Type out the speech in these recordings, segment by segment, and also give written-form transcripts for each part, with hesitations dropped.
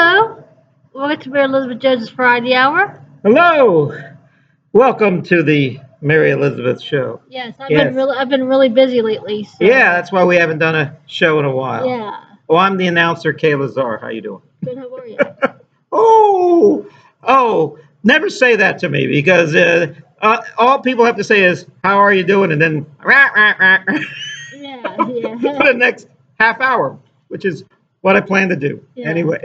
Hello. Welcome to Mary Elizabeth Jones's Friday Hour. Hello. Welcome to the Mary Elizabeth Show. Yes, Yes. I've been really busy lately. So. Yeah, that's why we haven't done a show in a while. Yeah. Well, I'm the announcer, Kaye Lazar. How you doing? Good. How are you? Oh, never say that to me because all people have to say is, how are you doing? And then, Yeah. for the next half hour, which is what I plan to do. Yeah. Anyway.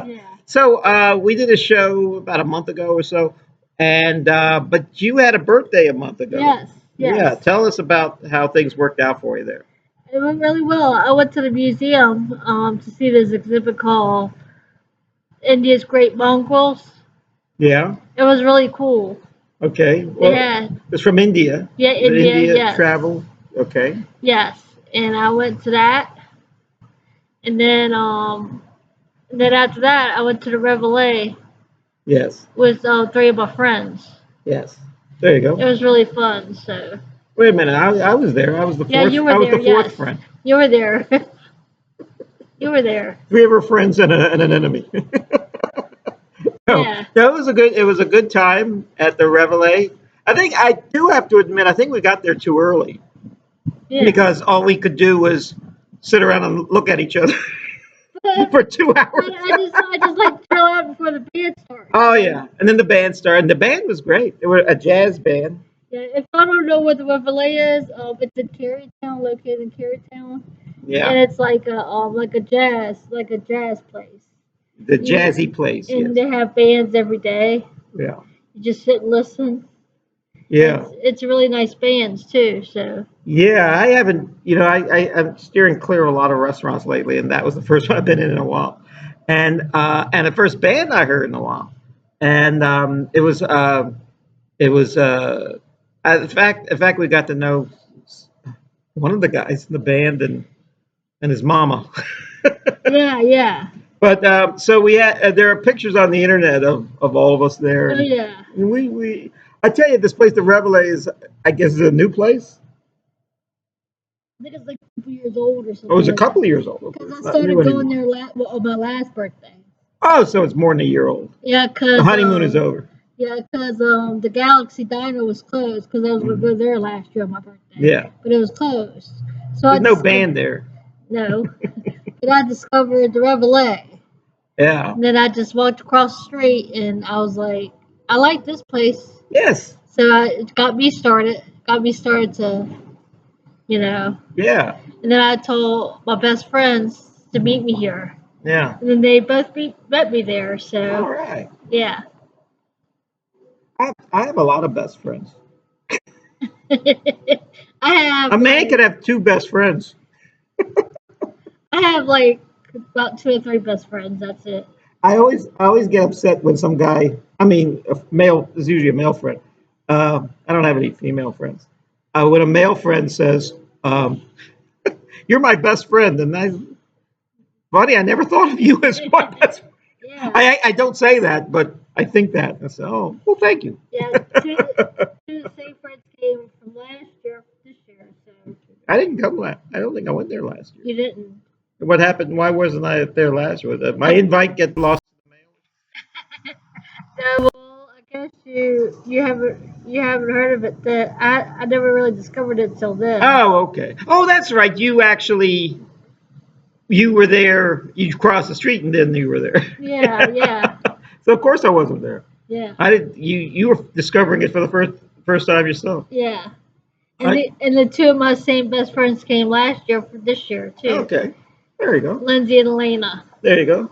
Yeah. So we did a show about a month ago or so, and but you had a birthday a month ago. Yes. Yeah, tell us about how things worked out for you there. It went really well. I went to the museum to see this exhibit called India's Great Mongrels. Yeah. It was really cool. Okay. Well, Yeah. it's from India. Yeah, Is it India. Yes. travel. Okay. Yes, and I went to that, and then after that I went to the Reveille Yes. with three of my friends. Yes. There you It go. was really fun. So Wait a minute. I was there. I was the fourth. yeah, you were I was there. the fourth Yes, friend. you were there. You were there. Three of our friends and an enemy. No, Yeah. that was a good. It was a good time at the Reveille. I think I do have to admit. I think we got there too early Yeah. because all we could do was sit around and look at each other for 2 hours. I just like to chill out before the band starts. Oh yeah, and then the band started. And the band was great. It was a jazz band. Yeah. If I don't know what the Reveille is, it's in Carytown, located in Carytown, Yeah, and it's like a jazz place. the jazzy place. And Yes. they have bands every day. Yeah. You just sit and listen. Yeah. It's really nice bands too. So Yeah, I haven't. I'm steering clear of a lot of restaurants lately, and that was the first one I've been in a while, and the first band I heard in a while, and it was in fact we got to know one of the guys in the band and his mama. yeah. But so we had there are pictures on the internet of all of us there, Oh and yeah. we I tell you, this place, the Reveille, is, I guess, is a new place. I think it's like a couple years old or something. Oh, it's a like couple that. of years old. Okay, Because it's I not new started going anymore. there on my last birthday. Oh, so it's more than a year old. Yeah, The cause honeymoon is over. yeah, cause the Galaxy Diner was closed because I was gonna go there last year on my birthday. Yeah. But it was closed. So There's no band there. No. But I discovered the Reveille. Yeah. And then I just walked across the street and I was like, I like this place. Yes. So it got me started. Got me started to, you know. Yeah. And then I told my best friends to meet me here. Yeah. And then they both met me there. All So right. yeah. I have a lot of best friends. I have A man could have two best friends. I have like about 2 or 3 best friends. That's it. I always get upset when some guy. I mean, a male is usually a male friend. I don't have any female friends. When a male friend says, "You're my best friend," and buddy, I never thought of you as my best friend. Yeah. I don't say that, but I think that. I say, "Oh, well, thank you." Yeah. Two of the same friends came from last year, this year. So I didn't come last. I don't think I went there last year. you didn't. What happened? Why wasn't I there last year? My invite get lost in the mail. So, well, I guess you haven't heard of it. That I never really discovered it till then. Oh, okay. Oh, that's right. You were there. You crossed the street, and then you were there. Yeah. So of course I wasn't there. Yeah. I did. You were discovering it for the first time yourself. Yeah. And the two of my same best friends came last year for this year too. Okay. There you go. Lindsay and Elena. There you go.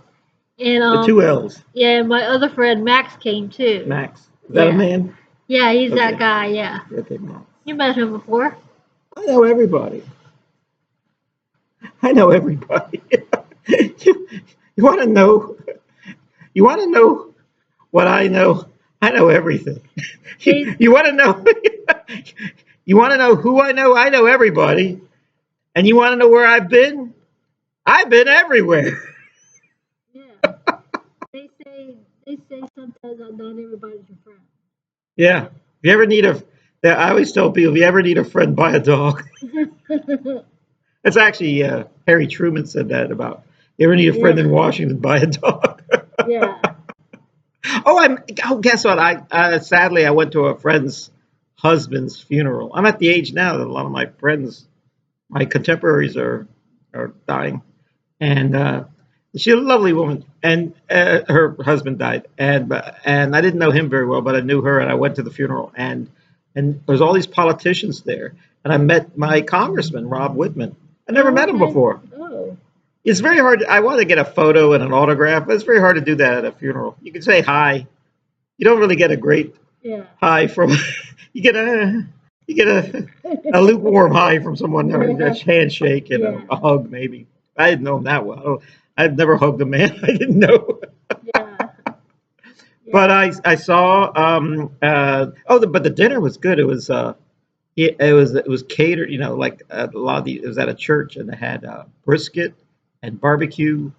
And The two L's. Yeah, and my other friend Max came too. Max. Is that a man? Yeah, he's Okay. that guy. Yeah. Okay, Max. You met him before. I know everybody. I know everybody. you you want to know? You want to know what I know? I know everything. You want to know? You want to know who I know? I know everybody. And you want to know where I've been? I've been everywhere. Yeah. They say sometimes not everybody's your friend. Yeah. If you ever need I always tell people, if you ever need a friend, buy a dog. That's actually Harry Truman said that about. You ever need a friend in Washington, buy a dog. Yeah. Guess what? Sadly I went to a friend's husband's funeral. I'm at the age now that a lot of my friends, my contemporaries, are dying, and she's a lovely woman, and her husband died, and I didn't know him very well, but I knew her, and I went to the funeral, and there's all these politicians there, and I met my congressman Rob Whitman. I never Oh, met him okay. before. Oh. It's very hard. I want to get a photo and an autograph, but it's very hard to do that at a funeral. You can say hi. You don't really get a great Yeah. hi from. You get a lukewarm hi from someone, or a handshake and Yeah. a hug maybe. I didn't know him that well. I've never hugged a man I didn't know. Yeah. But Yeah. I saw but the dinner was good. It was catered, like a lot of it was at a church, and they had brisket and barbecue,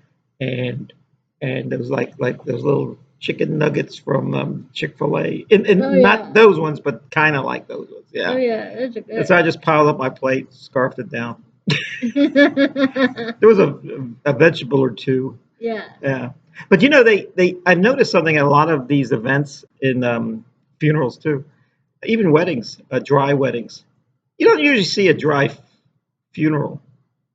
and it was like those little chicken nuggets from Chick-fil-A, Oh and not yeah. those ones, but kind of like those ones, Oh yeah. yeah. Those are And so I good. just piled up my plate, scarfed it down. There was a vegetable or two, Yeah. yeah. But they I noticed something at a lot of these events in funerals too, even weddings, dry weddings. You don't usually see a dry funeral,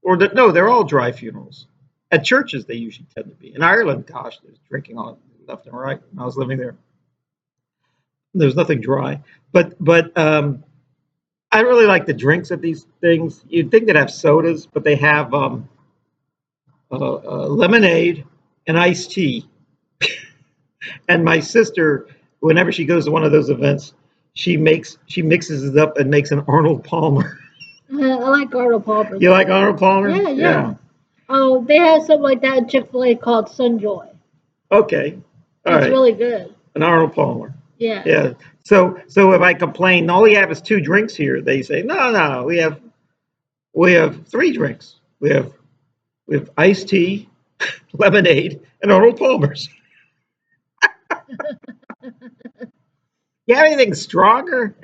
no, they're all dry funerals. At churches, they usually tend to be. In Ireland, gosh, there's drinking on left and right. When I was living there, there's nothing dry. But I really like the drinks at these things. You'd think they'd have sodas, but they have lemonade and iced tea. And my sister, whenever she goes to one of those events, she mixes it up and makes an Arnold Palmer. I like Arnold Palmer You like too. Arnold Palmer? Yeah, Yeah. yeah. Oh, they have something like that at Chick-fil-A called Sunjoy. Okay. All It's right. really good. An Arnold Palmer. Yeah. Yeah. So if I complain, all we have is two drinks here. They say, no, we have three drinks. We have iced tea, lemonade, and Arnold Palmers. You have anything stronger?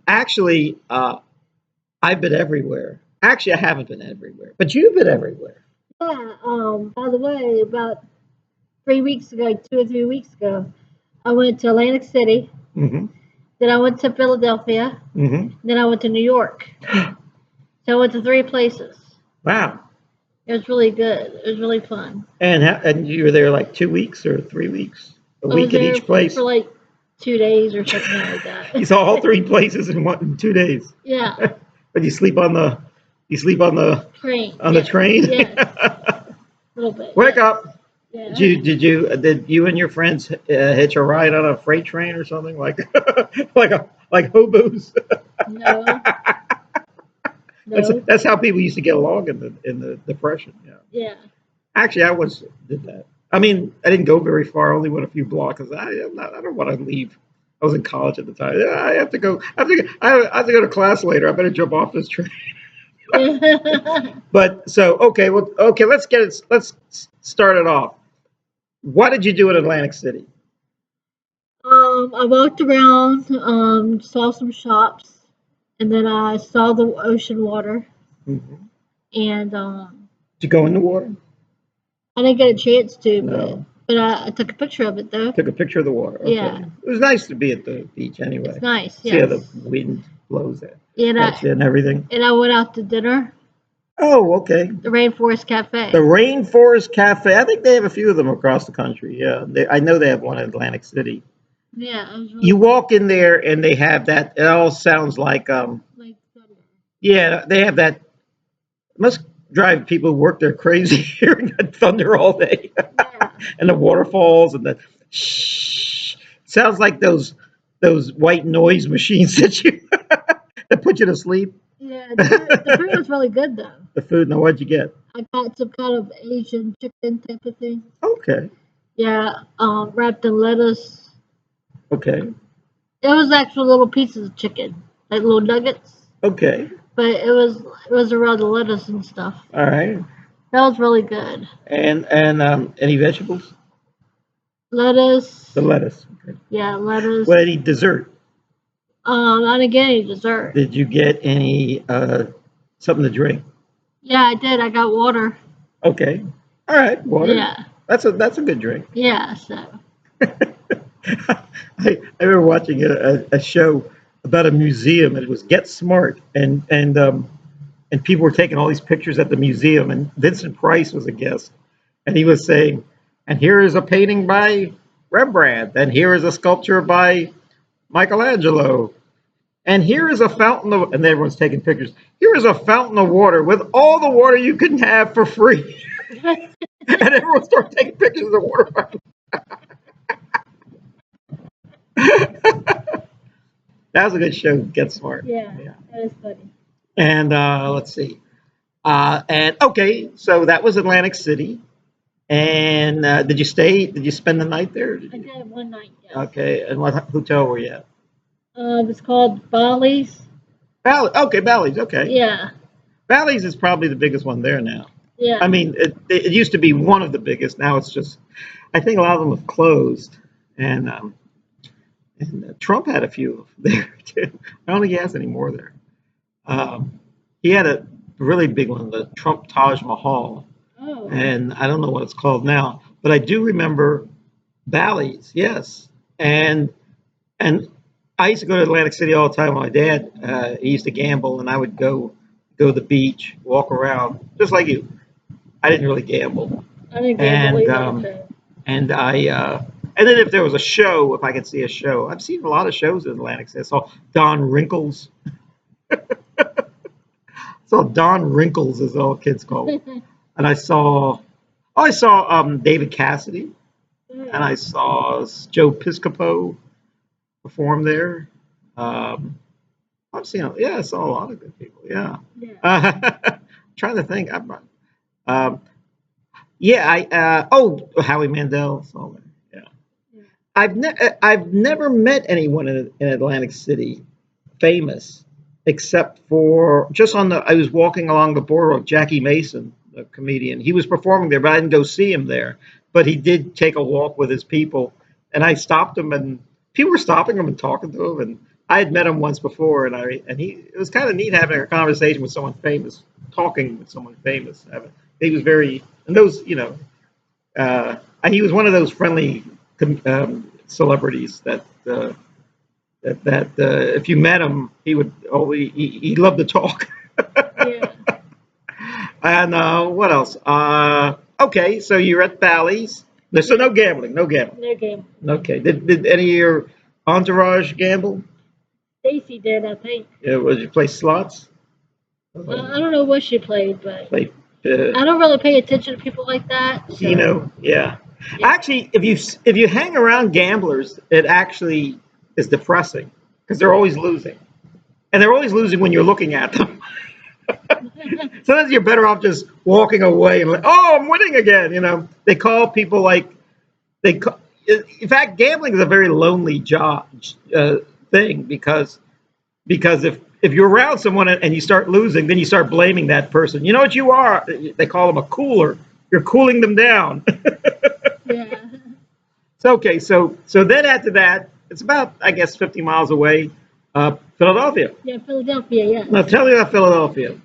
Actually, I've been everywhere. Actually, I haven't been everywhere, but you've been everywhere. Yeah. By the way, about 3 weeks ago, 2 or 3 weeks ago, I went to Atlantic City. Mm-hmm. Then I went to Philadelphia. Mm-hmm. Then I went to New York. So I went to 3 places. Wow. It was really good. It was really fun. And you were there like 2 weeks or 3 weeks, a I was week at there each place. for like 2 days or something like You saw all that. three places in 2 days. Yeah. But you sleep on the Train. on the Yes. train. Yes. A little bit. Wake Yes. up! Yeah. Did you and your friends hitch a ride on a freight train or something like like hobos? No. That's No. that's how people used to get along in the depression. Yeah. Yeah. Actually, I once did that. I mean, I didn't go very far. I only went a few blocks. I don't want to leave. I was in college at the time. Yeah, I have to go. I have to go to class later. I better jump off this train. Yeah. But so okay, well, okay. Let's start it off. What did you do in Atlantic City? I walked around, saw some shops, and then I saw the ocean water, Mhm. and Did you go in the water? I didn't get a chance to, but No. I took a picture of it though. Took a picture of the water. Yeah, Okay. It was nice to be at the beach it's anyway. nice. See how the Yes, wind blows and at you and everything. I went out to dinner, Oh, okay. the Rainforest The Cafe. Rainforest Cafe. I think they have a few of them across the country. Yeah, I know they have one in Atlantic City. Yeah, it was really You fun. walk in there and they have that. It all sounds like Like thunder. yeah, they have that. Must drive people who work there crazy hearing that thunder all day, Yeah, and the waterfalls and the shh. Sounds like those white noise machines that put you to sleep. yeah. The food was really good though. The food. Now, what'd you get? I got some kind of Asian chicken type of thing. Okay, Yeah, wrapped in lettuce. okay, It was actual little pieces of chicken, like little nuggets, okay. but it was around the lettuce and stuff. All right. That was really good. And any vegetables? Lettuce, The lettuce. Okay. yeah, lettuce. What any dessert? I didn't get any dessert. Did you get any something to drink? Yeah, I did. I got water. Okay. All right, water. Yeah. That's a good drink. Yeah. So. I remember watching a show about a museum, and it was Get Smart, and people were taking all these pictures at the museum, and Vincent Price was a guest, and he was saying, and here is a painting by Rembrandt, and here is a sculpture by Michelangelo, and here is a fountain of, and everyone's taking pictures. Here is a fountain of water with all the water you can have for free, and everyone started taking pictures of the water fountain. That was a good show. Get Smart. Yeah. Yeah. That was funny. And let's see. And okay, so that was Atlantic City. And did you stay? Did you spend the night there? I did one night. Yes. Okay, and what hotel were you at? It was called Bali's. Valley. Okay, Bally's. Okay, Yeah. Bally's is probably the biggest one there now. Yeah. I mean, it used to be one of the biggest. Now it's just, I think a lot of them have closed. And Trump had a few there too. I don't think he has any more there. He had a really big one, the Trump Taj Mahal, Oh. and I don't know what it's called now, but I do remember Bally's, yes. And I used to go to Atlantic City all the time. My dad, he used to gamble, and I would go to the beach, walk around, just like you. I didn't really gamble, I didn't and believe and and then if there was a show, if I could see a show, I've seen a lot of shows in Atlantic City. I saw Don Wrinkles. So Don Wrinkles is all kids call it. And I saw David Cassidy, and I saw Joe Piscopo perform there. I've seen, yeah, I saw a lot of good people. Yeah, trying to think. Um, yeah, Howie Mandel. Saw there. Yeah, I've never met anyone in Atlantic City famous, except for just on the. I was walking along the boardwalk. Jackie Mason, the comedian, he was performing there, but I didn't go see him there. But he did take a walk with his people, and I stopped him, and people were stopping him and talking to him, and I had met him once before, it was kind of neat having a conversation with someone famous, talking with someone famous. He was very, and those, and he was one of those friendly celebrities that if you met him, he loved to talk. Yeah. And what else? Okay, so you're at Bally's. So no gambling, no gambling. No game. Okay. Did any of your entourage gamble? Stacy did, I think. Yeah, was you play slots? I don't know what she played, but Play I don't really pay attention to people like that. So. yeah. Yeah. Actually, if you hang around gamblers, it actually is depressing because they're always losing, and they're always losing when you're looking at them. Sometimes you're better off just walking away and like, oh, I'm winning again. They call people like they. Call, in fact, gambling is a very lonely job thing because if you're around someone and you start losing, then you start blaming that person. You know what you are? They call them a cooler. You're cooling them down. Yeah. So okay, so then after that, it's about I guess 50 miles away, Philadelphia. Yeah, Philadelphia. Yeah. Now tell me about Philadelphia.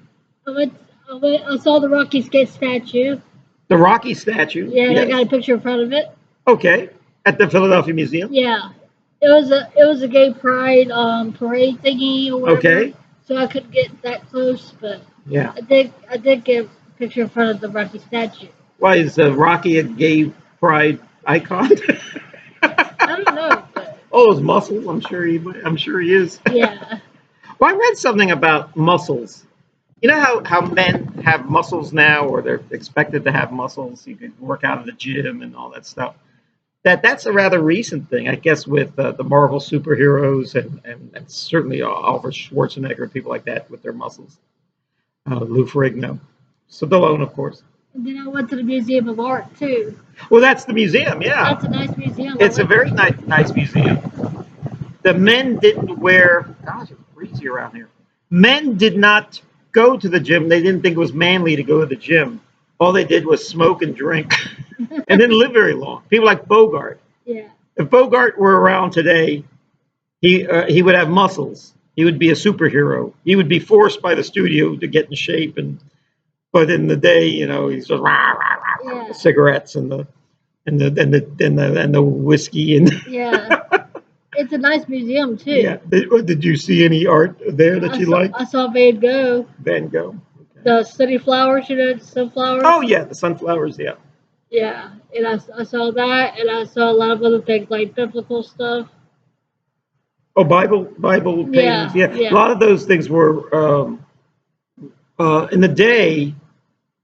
I saw the Rocky Skate statue. The Rocky statue. Yeah, and Yes. I got a picture in front of it. Okay, at the Philadelphia Museum. Yeah. It was a gay pride parade thingy or whatever. Okay. So I couldn't get that close, but Yeah. I did get a picture in front of the Rocky statue. Why is Rocky a gay pride icon? I don't know, but Oh, those muscles. I'm sure he is. yeah. Well, I read something about muscles. You know how men have muscles now, or they're expected to have muscles. You can work out in the gym and all that stuff. That's a rather recent thing, I guess, with the Marvel superheroes and certainly Oliver Schwarzenegger and people like that with their muscles. Lou Ferrigno, Stallone, of course. And then I went to the Museum of Art too. Well, that's the museum, yeah. That's a nice museum. It's a very nice museum. The men didn't wear. Gosh, it's breezy around here. Men did not go to the gym. They didn't think it was manly to go to the gym. All they did was smoke and drink, and didn't live very long. People like Bogart. Yeah. If Bogart were around today, he would have muscles. He would be a superhero. He would be forced by the studio to get in shape, but in the day, he's just rah, rah, rah, Yeah. cigarettes and the whiskey and Yeah. It's a nice museum too. yeah. Did you see any art there that you liked? I saw Van Gogh. Van Gogh. Okay. The city flowers, sunflowers. Oh yeah, the sunflowers. Yeah. Yeah, and I saw that, and I saw a lot of other things like biblical stuff. Oh, Bible paintings. Yeah, Yeah, a yeah, lot of those things were in the day.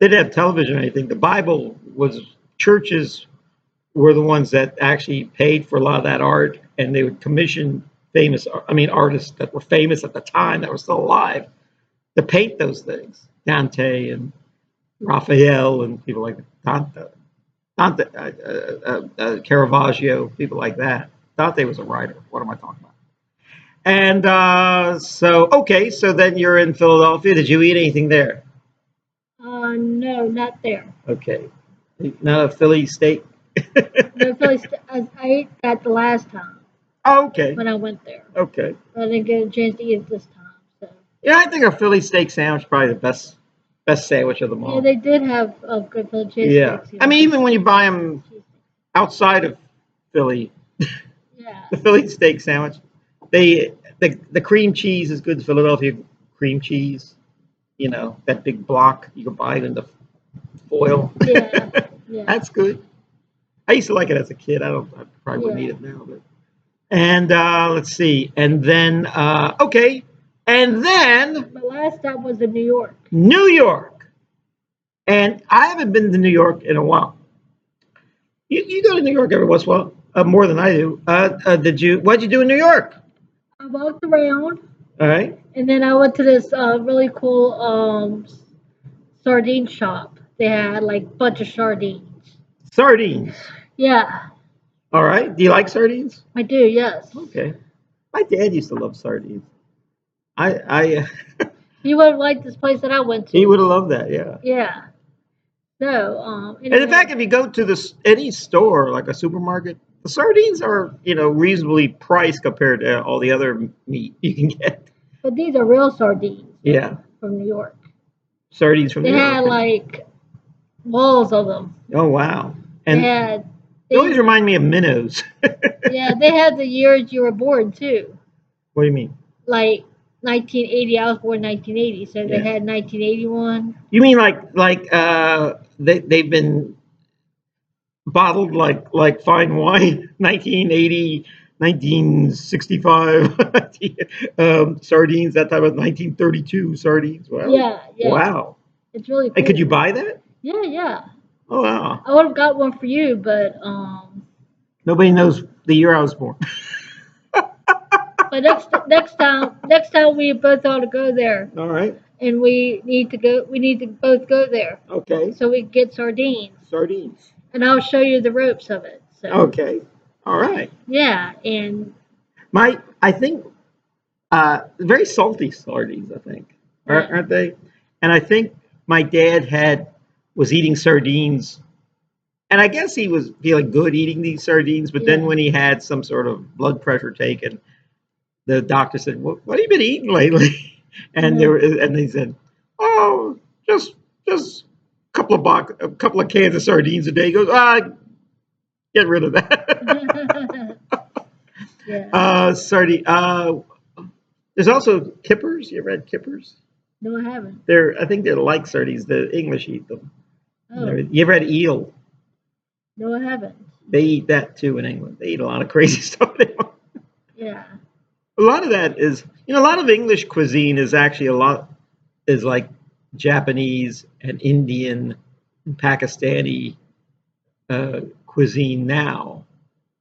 They didn't have television or anything. The Bible was churches were the ones that actually paid for a lot of that art, and they would commission artists that were famous at the time that were still alive to paint those things. Dante and Raphael and people like Caravaggio, people like that. Dante was a writer. What am I talking about? And okay, so then you're in Philadelphia. Did you eat anything there? No, not there. Okay, not a Philly steak. No, Philly. I ate that the last time Oh, okay. when I went there. Okay. But I didn't get a chance to eat it this time. So. Yeah, I think a Philly steak sandwich is probably the best sandwich of them all. Yeah, they did have a good Philly cheesesteaks. Yeah, I mean, even when you buy them outside of Philly, yeah, the Philly steak sandwich, the cream cheese is good. Philadelphia cream cheese, that big block you can buy it in the foil. yeah, yeah. That's good. I used to like it as a kid. I probably wouldn't eat it now, but. And let's see, and then okay, and then My last stop was in New York. New York, and I haven't been to New York in a while. You go to New York every once in a while, more than I do. What'd you do in New York? I walked around, All right. and then I went to this really cool sardine shop. They had like a bunch of sardines. Sardines. Yeah, All right. Do you like sardines? I do. Yes. Okay. My dad used to love sardines. I You would have liked this place that I went he to. would have loved that. Yeah. Yeah. So, And in anyway, fact, if you go to any store like a supermarket, the sardines are reasonably priced compared to all the other meat you can get. but these are real sardines Yeah. from New York. Sardines from They New had York. like walls of them. Oh wow. They And had. they always remind me of minnows. Yeah, they had the years you were born too. What do you mean? Like 1980, I was born in 1980, so they Yeah. had 1981. You mean like they've been bottled like fine wine, 1980, 1965 sardines, that type of 1932 sardines. Wow. Yeah, yeah. Wow. It's really cool. And could you buy that? Yeah, yeah. Oh wow. I would have got one for you, but Nobody knows the year I was born. but next time we both ought to go there, All right. and we need to go. We need to both go there Okay. so we can get sardines, Sardines. and I'll show you the ropes of it. So Okay. All right. yeah, and I think very salty sardines, I think. Yeah. Aren't they? And I think my dad was eating sardines, and I guess he was feeling good eating these sardines, but then Yeah. when he had some sort of blood pressure taken, the doctor said, what have you been eating lately? And he said, oh, just a couple of cans of sardines a day. He goes, get rid of that. yeah. Sardine. There's also kippers. You ever had kippers? No, I haven't. I think they're like sardines. The English eat them. Oh, You ever had eel? no, I haven't. They eat that too in England. They eat a lot of crazy stuff. Yeah. A lot of that is, a lot of English cuisine is actually is like Japanese and Indian and Pakistani cuisine now.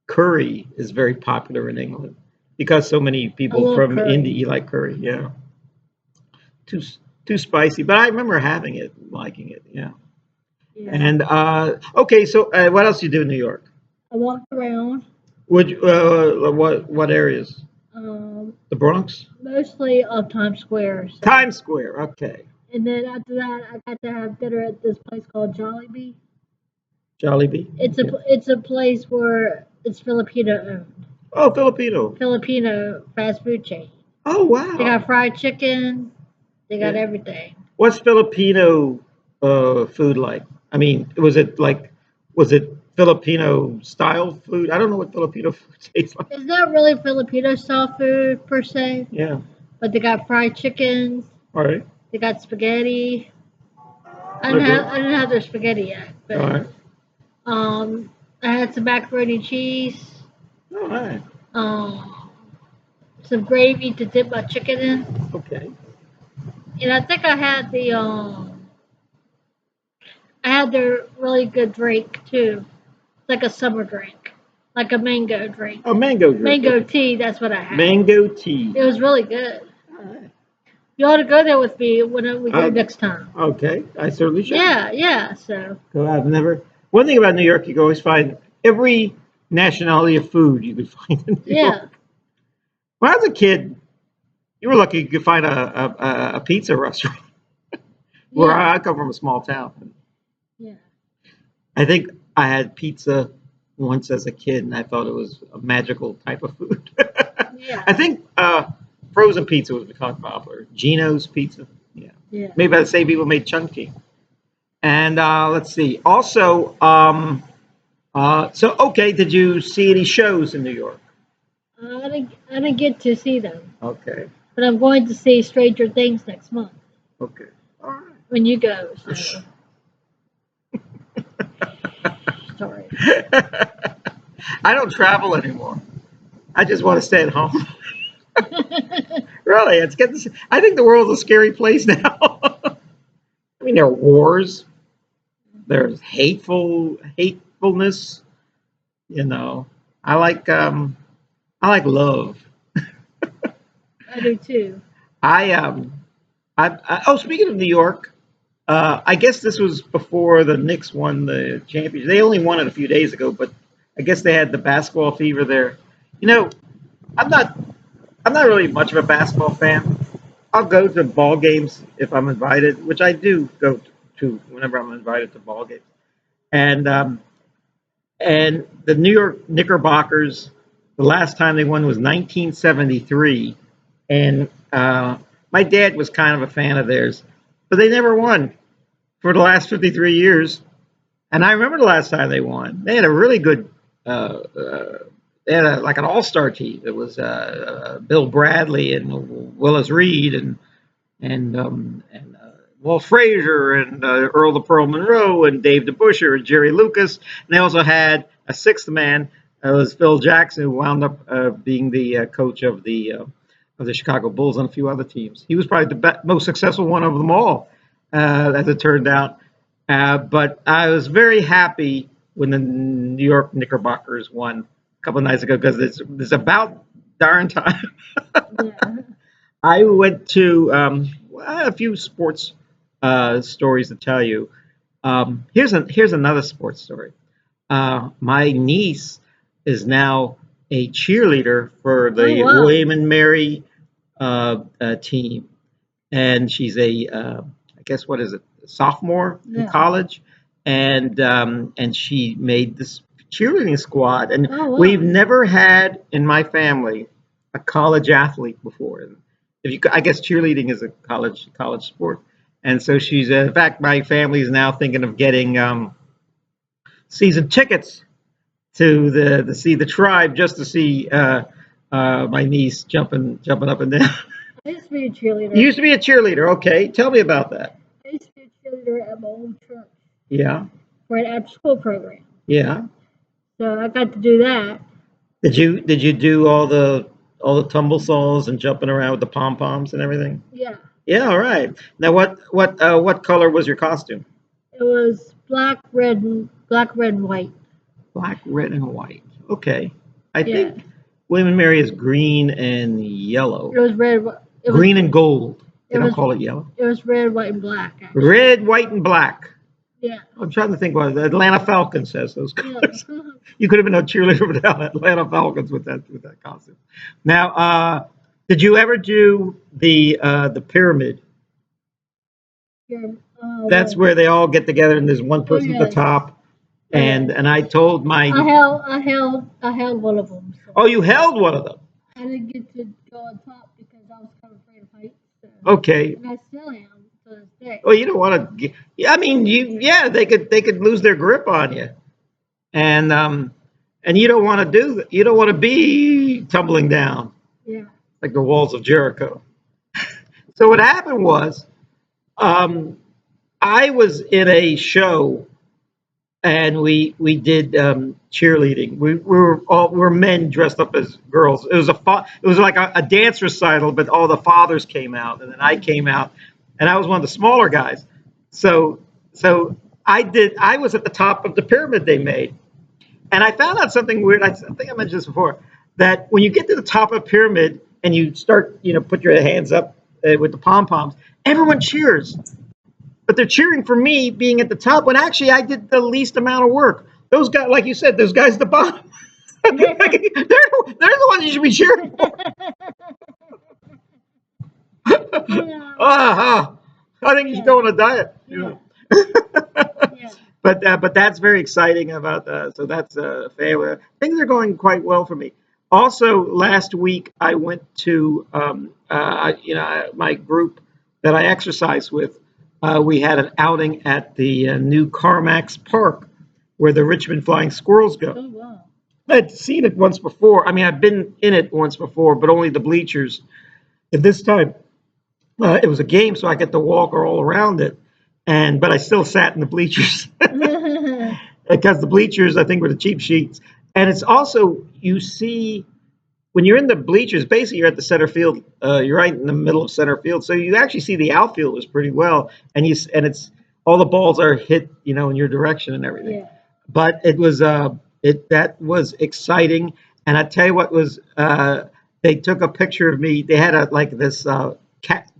Curry is very popular in England because so many people from curry. India like curry. Yeah, too spicy, but I remember having it, and liking it. Yeah. Yeah. And okay, so what else do you do in New York? I walked around. What areas? The Bronx? Mostly of Times Square. So. Times Square. Okay. And then after that, I got to have dinner at this place called Jollibee. Jollibee. It's a place where it's Filipino owned. Oh, Filipino fast food chain. Oh wow. They got fried chicken. They got Yeah. everything. What's Filipino food like? I mean, was it Filipino style food? I don't know what Filipino food tastes like. It's not really Filipino style food per se, Yeah. but they got fried chickens. All right. They got spaghetti. Okay. I didn't have their spaghetti yet, All but right. um, I had some macaroni and cheese. All right. Um, some gravy to dip my chicken in, Okay. and I think I had their really good drink too. It's like a summer drink, like a mango drink. Oh, mango drink. Mango Okay. tea, that's what I had. Mango tea. It was really good. All right. You ought to go there with me when we go Uh, next time. okay. I certainly shall. Yeah, yeah. So So I've never. One thing about New York, you can always find every nationality of food you could find in New yeah, York. When I was a kid, you were lucky you could find a pizza restaurant. Where yeah, I come from, a small town. yeah, I think I had pizza once as a kid, and I thought it was a magical type of food. yeah, I think frozen pizza was becoming popular. Gino's Pizza. Yeah. yeah. Made by the same people who made Chunky. And let's see. Also, so okay, did you see any shows in New York? I didn't get to see them, Okay. but I'm going to see Stranger Things next month Okay. All when you go. So right. sorry. I don't travel anymore. I just want to stay at home. Really, it's getting. I think the world's a scary place now. I mean, there are wars. There's hatefulness. You know, I like um, I like love. I do too. I oh, speaking of New York, I guess this was before the Knicks won the championship. They only won it a few days ago, but I guess they had the basketball fever there. You know, I'm not I'm not really much of a basketball fan. I'll go to ball games if I'm invited, which I do go to whenever I'm invited to ball games. And and the New York Knickerbockers, the last time they won was 1973, and my dad was kind of a fan of theirs, but they never won for the last 53 years. And I remember the last time they won. They had a really good. They had like an all-star team. It was Bill Bradley and Willis Reed and Walt Frazier and Earl the Pearl Monroe and Dave DeBuscher and Jerry Lucas. And they also had a sixth man. It was Phil Jackson, who wound up being the coach of the Chicago Bulls and a few other teams. He was probably the most successful one of them all, as it turned out. But I was very happy when the New York Knickerbockers won a couple of nights ago because it's about darn time. Yeah. I went to a few sports stories to tell you. Here's another sports story. My niece is now a cheerleader for Oh the wow. William and Mary team, and she's I guess what is it, sophomore in Yeah. college, and she made this cheerleading squad, and Oh we've wow. never had in my family a college athlete before. If you, I guess cheerleading is a college sport, and so she's in fact my family is now thinking of getting season tickets to the to see the tribe just to see my niece jumping up and down. I used to be a You cheerleader. used to be a cheerleader. Okay, tell me about that. I used to be a cheerleader at my old church Yeah, for an after school program. yeah. So I got to do that. Did you do all the tumble saws and jumping around with the pom poms and everything? Yeah. Yeah, all right. Now what color was your costume? It was black, red, and white. Black, red, and white. Okay. I Yeah. think William and Mary is green and yellow. It was red. It was Green and gold. They it don't was call it yellow. it was red, white, and black actually. Red, white, and black. Yeah. I'm trying to think what the Atlanta Falcons says those Yeah. colors. You could have been a cheerleader for the Atlanta Falcons with that costume. Now, did you ever do the pyramid? Yeah. That's Well, where they all get together and there's one oh person at the yes. top. Oh yes. And I told my I held one of them. So oh, you held one of them. I didn't get to go on top because I was kind of afraid of heights. So. Okay, And I still am to this Right. Well, you don't want to. I mean, they could lose their grip on you, and you don't want to do. You don't want to be tumbling down Yeah. like the walls of Jericho. So what happened was, um, I was in a show and we did cheerleading. We were men dressed up as girls. It was like a dance recital, but all the fathers came out, and then I came out, and I was one of the smaller guys. So I was at the top of the pyramid they made, and I found out something weird. I think I mentioned this before, that when you get to the top of the pyramid and you start, put your hands up with the pom poms, everyone cheers, but they're cheering for me being at the top when actually I did the least amount of work. Those guys, like you said, those guys at the bottom, they're the ones you should be cheering for. uh-huh. I think you should go on a diet. Yeah. Yeah. But that's very exciting about so that's family. Things are going quite well for me. Also, last week I went to my group that I exercise with. We had an outing at the new Carmax Park where the Richmond Flying Squirrels go. Oh wow. I'd seen it once before. I mean, I've been in it once before, but only the bleachers. And this time, it was a game, so I get to walk all around it. But I still sat in the bleachers because the bleachers, I think, were the cheap sheets. And it's also, you see, when you're in the bleachers, basically you're at the center field. You're right in the middle of center field, so you actually see the outfielders pretty well, and it's all the balls are hit, in your direction and everything. Yeah. But it was that was exciting, and I tell you what was they took a picture of me. They had this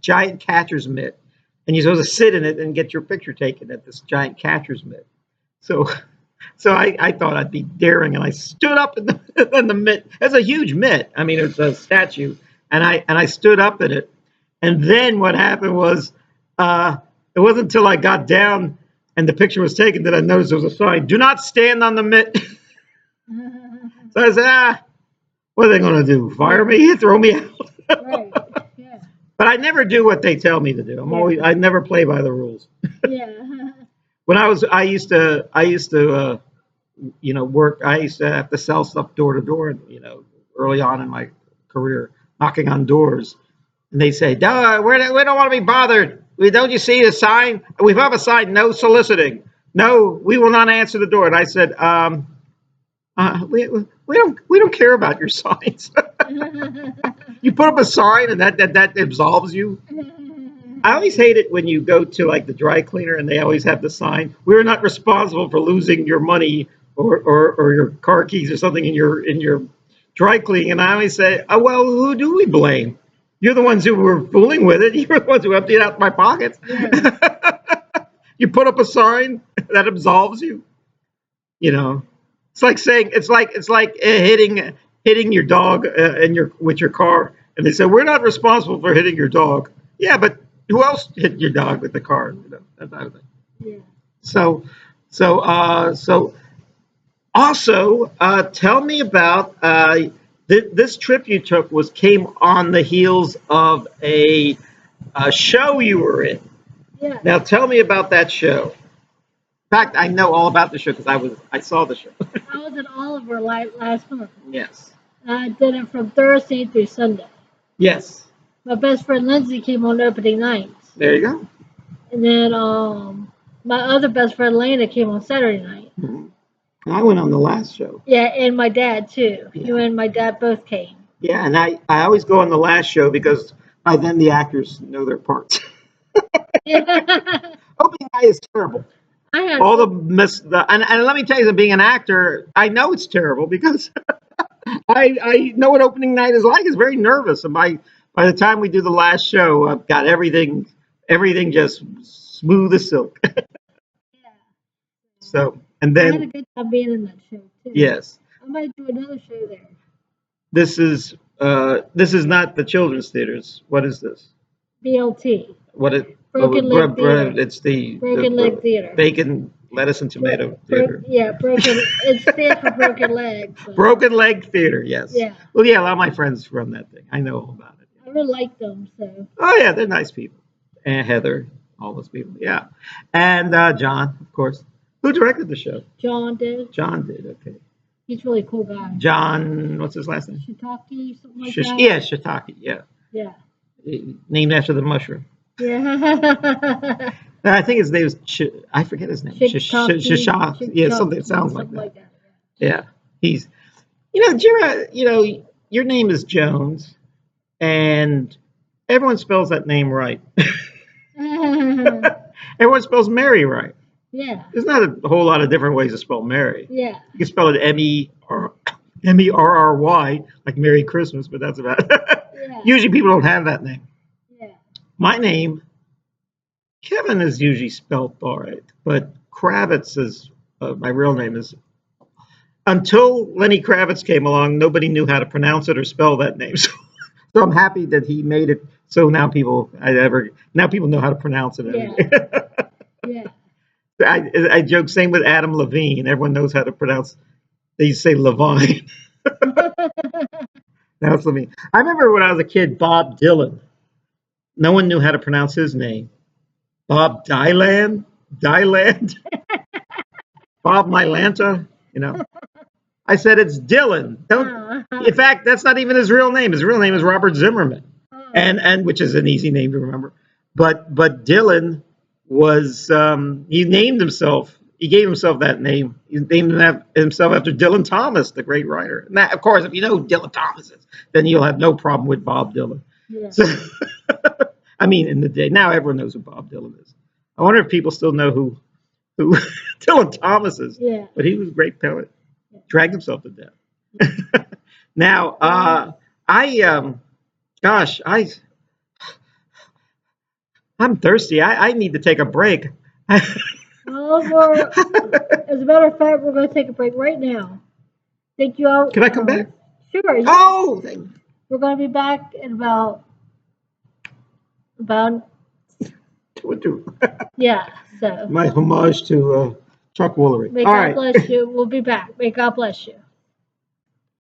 giant catcher's mitt, and you're supposed to sit in it and get your picture taken at this giant catcher's mitt. So I thought I'd be daring, and I stood up in the mitt. It's a huge mitt. I mean, it's a statue, and I stood up in it. And then what happened was, it wasn't until I got down and the picture was taken that I noticed there was a sign: "Do not stand on the mitt." So I said, what are they going to do? Fire me? Throw me out? Right. Yeah. But I never do what they tell me to do. I never play by the rules. Yeah. When I used to work. I used to have to sell stuff door to door, early on in my career, knocking on doors, and they say, "No, we don't want to be bothered. Don't you see the sign? We have a sign: no soliciting. No, we will not answer the door." And I said, we don't care about your signs. You put up a sign, and that absolves you. I always hate it when you go to like the dry cleaner and they always have the sign: "We're not responsible for losing your money or your car keys or something in your dry cleaning." And I always say, "Oh well, who do we blame? You're the ones who were fooling with it. You're the ones who emptied out my pockets." Yeah. You put up a sign that absolves you. It's like saying it's like hitting your dog with your car, and they say, "We're not responsible for hitting your dog." Yeah, but who else hit your dog with the car? That type of thing. Yeah. So also, tell me about this trip you took came on the heels of a show you were in. Yeah. Now, tell me about that show. In fact, I know all about the show because I saw the show. I was in Oliver last month. Yes. I did it from Thursday through Sunday. Yes. My best friend Lindsay came on opening nights. There you go. And then my other best friend Lena came on Saturday night. Mhm. I went on the last show. Yeah, and my dad too. Yeah. You and my dad both came. Yeah, and I always go on the last show because by then the actors know their parts. Yeah. Opening night is terrible. I had All and let me tell you, being an actor, I know it's terrible because I know what opening night is like. It's very nervous, and by the time we do the last show, I've got everything just smooth as silk. yeah. So, and I had a then good time being in that show too. yes, I might do another show there. this is not the children's theaters. What is this? BLT. What it? Broken Leg Theater. It's the Broken Leg Theater. bacon, lettuce, and tomato theater. Broken. It stands for broken legs. But Broken Leg Theater. Yes. yeah, Well, yeah, a lot of my friends run that thing. I know all about it. I really like them. So Oh yeah, they're nice people. And Heather. all those people. Yeah, and John, of course. Who directed the show? John did. John did. Okay. He's a really cool guy. John, what's his last name? Shiitake, something like that. Yeah, Shiitake. Yeah. Yeah. Named after the mushroom. Yeah. I think his name is. I forget his name. Shishak. Yeah, something. It sounds like that. Yeah, he's. Your name is Jones, and everyone spells that name right. Everyone spells Mary right. Yeah. There's not a whole lot of different ways to spell Mary. Yeah. You can spell it Merry, like Merry Christmas, but that's about it. Yeah. Usually people don't have that name. Yeah. My name, Kevin, is usually spelled all right, but Kravitz is my real name is. Until Lenny Kravitz came along, nobody knew how to pronounce it or spell that name. So I'm happy that he made it so now people know how to pronounce it. Yeah. I joke, same with Adam Levine. Everyone knows how to pronounce. They used to say Levine. Now it's Levine. I remember when I was a kid, Bob Dylan. No one knew how to pronounce his name. Bob Dylan, Bob Mylanta. I said it's Dylan. In fact, that's not even his real name. His real name is Robert Zimmerman, and which is an easy name to remember. But Dylan was he named himself. He gave himself that name. He named himself after Dylan Thomas, the great writer. And that, of course, if you know who Dylan Thomas is, then you'll have no problem with Bob Dylan. Yeah. So, I mean, in the day now, everyone knows who Bob Dylan is. I wonder if people still know who Dylan Thomas is. Yeah. But he was a great poet. Dragged himself to death. Now, I'm thirsty. I need to take a break. Well, as a matter of fact, we're going to take a break right now. Thank you all. Can I come back? Sure. Oh, we're going to be back in about 2. Yeah. So my homage to Chuck Woolery. May God bless you. We'll be back. May God bless you.